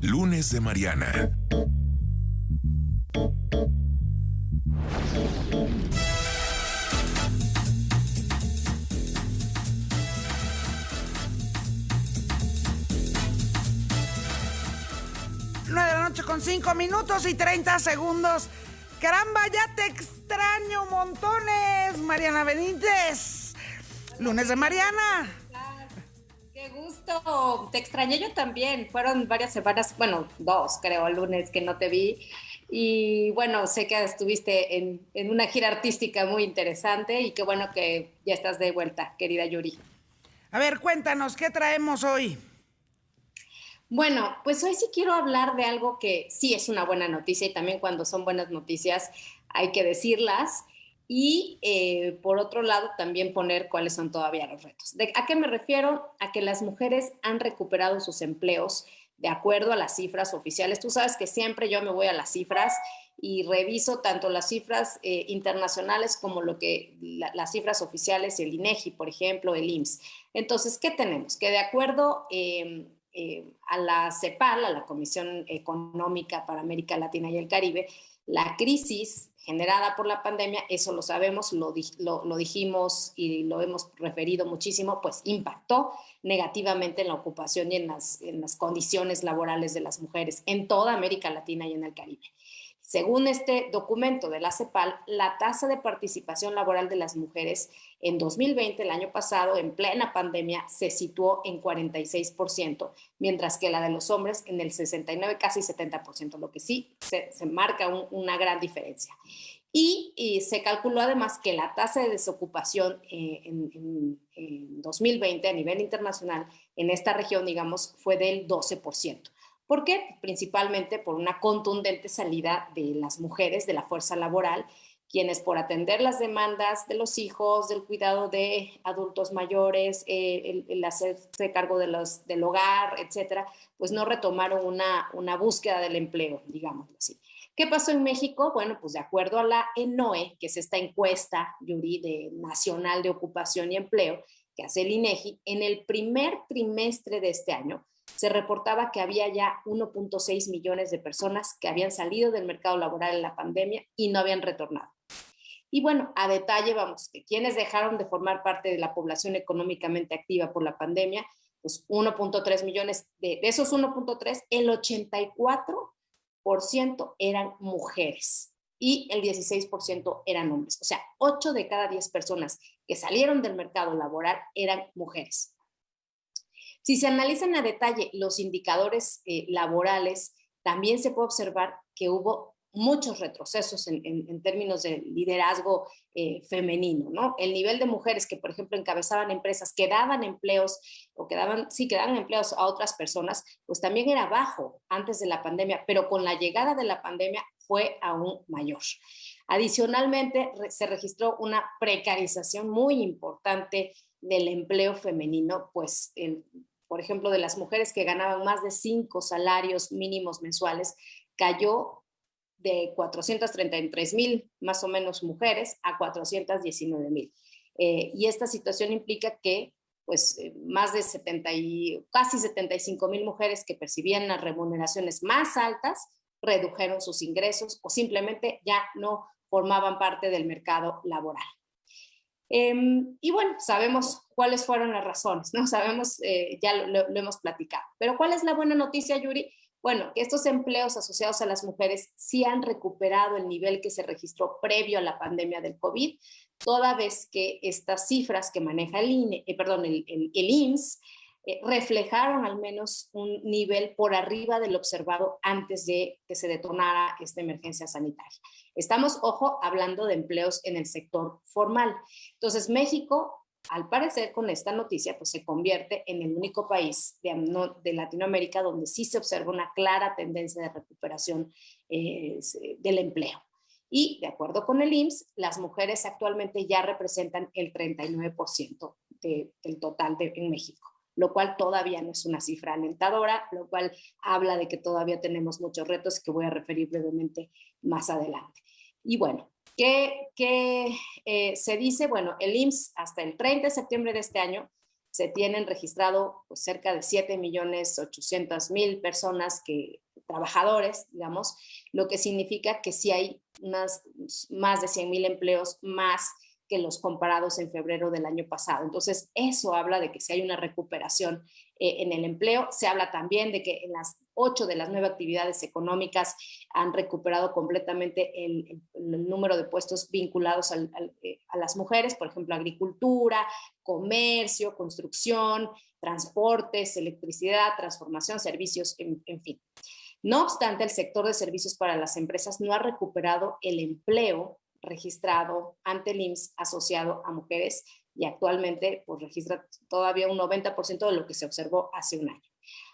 Lunes de Mariana. Nueve de la noche con 5 minutos y 30 segundos. Caramba, ya te extraño montones, Mariana Benítez. Lunes de Mariana. Qué gusto, te extrañé yo también. Fueron varias semanas, bueno, 2 creo, lunes que no te vi. Y bueno, sé que estuviste en una gira artística muy interesante y qué bueno que ya estás de vuelta, querida Yuri. A ver, cuéntanos, ¿qué traemos hoy? Bueno, pues hoy sí quiero hablar de algo que sí es una buena noticia y también cuando son buenas noticias hay que decirlas. Y por otro lado, también poner cuáles son todavía los retos. ¿A qué me refiero? A que las mujeres han recuperado sus empleos de acuerdo a las cifras oficiales. Tú sabes que siempre yo me voy a las cifras y reviso tanto las cifras internacionales como las cifras oficiales, el INEGI, por ejemplo, el IMSS. Entonces, ¿qué tenemos? Que de acuerdo a la CEPAL, a la Comisión Económica para América Latina y el Caribe, la crisis generada por la pandemia, eso lo sabemos, lo dijimos y lo hemos referido muchísimo, pues impactó negativamente en la ocupación y en las condiciones laborales de las mujeres en toda América Latina y en el Caribe. Según este documento de la CEPAL, la tasa de participación laboral de las mujeres en 2020, el año pasado, en plena pandemia, se situó en 46%, mientras que la de los hombres en el 69%, casi 70%, lo que sí se marca una gran diferencia. Y se calculó además que la tasa de desocupación en 2020 a nivel internacional en esta región, digamos, fue del 12%. ¿Por qué? Principalmente por una contundente salida de las mujeres de la fuerza laboral, quienes por atender las demandas de los hijos, del cuidado de adultos mayores, el hacerse cargo del hogar, etcétera, pues no retomaron una búsqueda del empleo, digámoslo así. ¿Qué pasó en México? Bueno, pues de acuerdo a la ENOE, que es esta encuesta, Yuri, nacional de ocupación y empleo, que hace el INEGI, en el primer trimestre de este año, se reportaba que había ya 1.6 millones de personas que habían salido del mercado laboral en la pandemia y no habían retornado. Y bueno, a detalle vamos, que quienes dejaron de formar parte de la población económicamente activa por la pandemia, pues 1.3 millones, de esos 1.3, el 84% eran mujeres y el 16% eran hombres. O sea, 8 de cada 10 personas que salieron del mercado laboral eran mujeres. Si se analizan a detalle los indicadores laborales, también se puede observar que hubo muchos retrocesos en términos de liderazgo femenino, ¿no? El nivel de mujeres que, por ejemplo, encabezaban empresas, que daban empleos o que daban empleos a otras personas, pues también era bajo antes de la pandemia, pero con la llegada de la pandemia fue aún mayor. Adicionalmente, se registró una precarización muy importante del empleo femenino, pues por ejemplo, de las mujeres que ganaban más de 5 salarios mínimos mensuales, cayó de 433,000 más o menos mujeres a 419,000. Y esta situación implica que pues más de casi 75,000 mujeres que percibían las remuneraciones más altas redujeron sus ingresos o simplemente ya no formaban parte del mercado laboral. Y bueno, sabemos cuáles fueron las razones, ¿no? Sabemos, ya lo hemos platicado. Pero ¿cuál es la buena noticia, Yuri? Bueno, que estos empleos asociados a las mujeres sí han recuperado el nivel que se registró previo a la pandemia del COVID, toda vez que estas cifras que maneja el IMSS reflejaron al menos un nivel por arriba del observado antes de que se detonara esta emergencia sanitaria. Estamos, ojo, hablando de empleos en el sector formal. Entonces, México, al parecer, con esta noticia, pues se convierte en el único país de Latinoamérica donde sí se observa una clara tendencia de recuperación del empleo. Y, de acuerdo con el IMSS, las mujeres actualmente ya representan el 39% del total en México, lo cual todavía no es una cifra alentadora, lo cual habla de que todavía tenemos muchos retos que voy a referir brevemente más adelante. Y bueno, ¿qué se dice? Bueno, el IMSS hasta el 30 de septiembre de este año se tienen registrado pues, cerca de 7.800.000 personas trabajadores, digamos, lo que significa que sí hay más de 100.000 empleos más que los comparados en febrero del año pasado. Entonces, eso habla de que sí hay una recuperación en el empleo. Se habla también de que en las 8 de las 9 actividades económicas han recuperado completamente el número de puestos vinculados a las mujeres, por ejemplo, agricultura, comercio, construcción, transportes, electricidad, transformación, servicios, en fin. No obstante, el sector de servicios para las empresas no ha recuperado el empleo registrado ante el IMSS asociado a mujeres y actualmente pues, registra todavía un 90% de lo que se observó hace un año.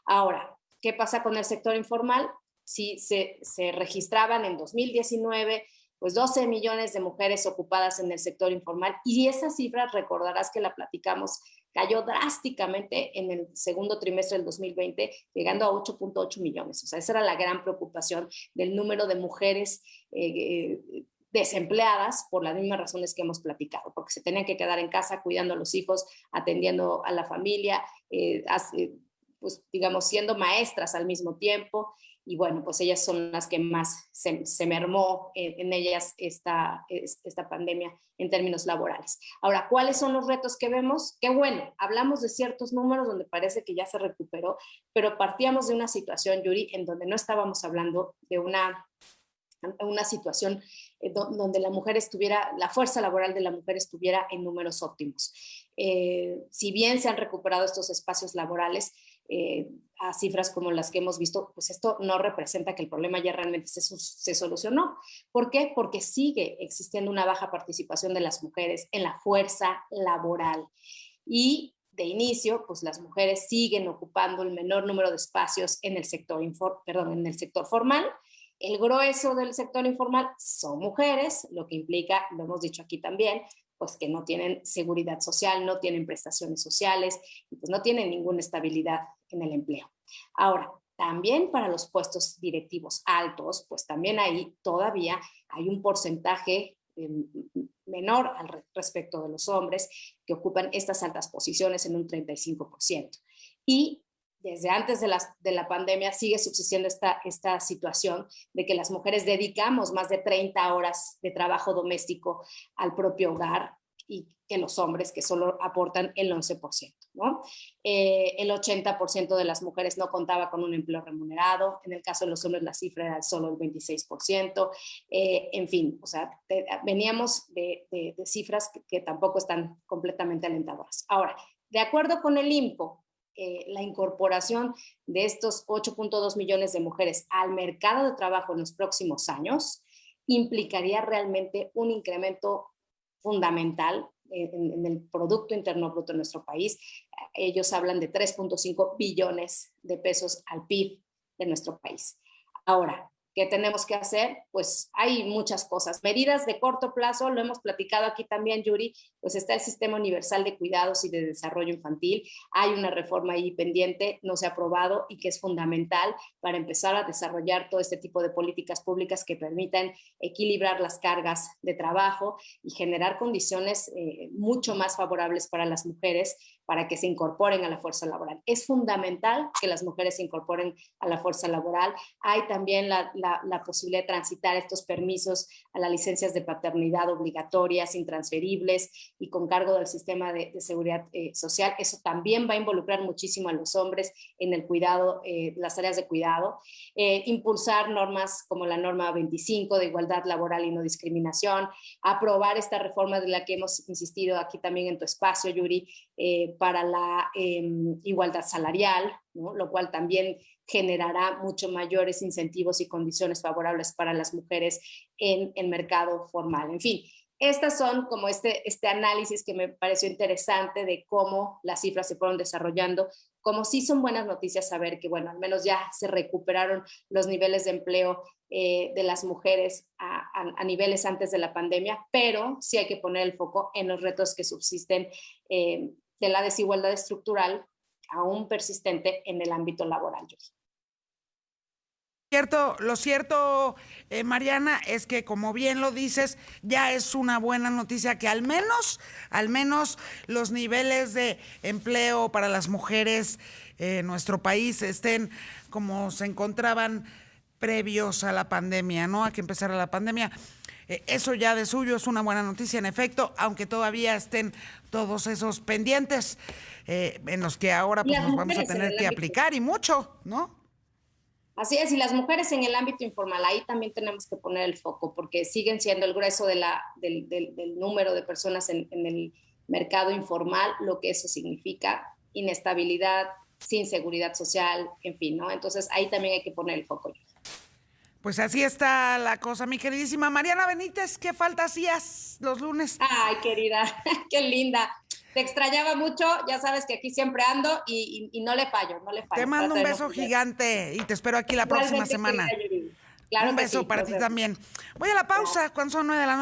Ahora, ¿qué pasa con el sector informal? Si se registraban en 2019 pues 12 millones de mujeres ocupadas en el sector informal y esa cifra, recordarás que la platicamos, cayó drásticamente en el segundo trimestre del 2020, llegando a 8.8 millones. O sea, esa era la gran preocupación del número de mujeres desempleadas por las mismas razones que hemos platicado, porque se tenían que quedar en casa cuidando a los hijos, atendiendo a la familia, pues digamos, siendo maestras al mismo tiempo, y bueno, pues ellas son las que más se mermó en ellas esta pandemia en términos laborales. Ahora, ¿cuáles son los retos que vemos? Que bueno, hablamos de ciertos números donde parece que ya se recuperó, pero partíamos de una situación, Yuri, en donde no estábamos hablando de una situación donde la fuerza laboral de la mujer estuviera en números óptimos. Si bien se han recuperado estos espacios laborales, a cifras como las que hemos visto, pues esto no representa que el problema ya realmente se solucionó. ¿Por qué? Porque sigue existiendo una baja participación de las mujeres en la fuerza laboral. Y de inicio, pues las mujeres siguen ocupando el menor número de espacios en el sector formal. El grueso del sector informal son mujeres, lo que implica, lo hemos dicho aquí también, pues que no tienen seguridad social, no tienen prestaciones sociales y pues no tienen ninguna estabilidad en el empleo. Ahora, también para los puestos directivos altos, pues también ahí todavía hay un porcentaje menor al respecto de los hombres que ocupan estas altas posiciones en un 35%. Y desde antes de la pandemia sigue subsistiendo esta situación de que las mujeres dedicamos más de 30 horas de trabajo doméstico al propio hogar y que los hombres que solo aportan el 11%, ¿no? El 80% de las mujeres no contaba con un empleo remunerado, en el caso de los hombres la cifra era solo el 26%, en fin, o sea, veníamos de cifras que tampoco están completamente alentadoras. Ahora, de acuerdo con el INPO, la incorporación de estos 8.2 millones de mujeres al mercado de trabajo en los próximos años implicaría realmente un incremento fundamental en el Producto Interno Bruto de nuestro país. Ellos hablan de 3.5 billones de pesos al PIB de nuestro país. Ahora, ¿qué tenemos que hacer? Pues hay muchas cosas. Medidas de corto plazo, lo hemos platicado aquí también, Yuri, pues está el Sistema Universal de Cuidados y de Desarrollo Infantil. Hay una reforma ahí pendiente, no se ha aprobado y que es fundamental para empezar a desarrollar todo este tipo de políticas públicas que permitan equilibrar las cargas de trabajo y generar condiciones mucho más favorables para las mujeres para que se incorporen a la fuerza laboral. Es fundamental que las mujeres se incorporen a la fuerza laboral. Hay también la posibilidad de transitar estos permisos a las licencias de paternidad obligatorias, intransferibles y con cargo del sistema de seguridad social. Eso también va a involucrar muchísimo a los hombres en el cuidado, las áreas de cuidado. Impulsar normas como la norma 25 de igualdad laboral y no discriminación. Aprobar esta reforma de la que hemos insistido aquí también en tu espacio, Yuri, para la igualdad salarial, ¿no? Lo cual también generará mucho mayores incentivos y condiciones favorables para las mujeres en el mercado formal. En fin, estas son como este análisis que me pareció interesante de cómo las cifras se fueron desarrollando, como sí son buenas noticias saber que, bueno, al menos ya se recuperaron los niveles de empleo de las mujeres a niveles antes de la pandemia, pero sí hay que poner el foco en los retos que subsisten de la desigualdad estructural aún persistente en el ámbito laboral. Lo cierto, Mariana, es que como bien lo dices, ya es una buena noticia que al menos los niveles de empleo para las mujeres en nuestro país estén como se encontraban previos a la pandemia, ¿no? A que empezara la pandemia. Eso ya de suyo es una buena noticia, en efecto, aunque todavía estén todos esos pendientes en los que ahora pues nos vamos a tener que aplicar y mucho, ¿no? Así es, y las mujeres en el ámbito informal, ahí también tenemos que poner el foco, porque siguen siendo el grueso del número de personas en el mercado informal, lo que eso significa, inestabilidad, sin seguridad social, en fin, ¿no? Entonces ahí también hay que poner el foco. Pues así está la cosa, mi queridísima Mariana Benítez. ¿Qué falta hacías los lunes? Ay, querida, qué linda. Te extrañaba mucho, ya sabes que aquí siempre ando y no le fallo, no le fallo. Te mando un beso gigante y te espero aquí la próxima semana. Claro un beso sí, para ti también. Voy a la pausa cuando son 9 de la noche.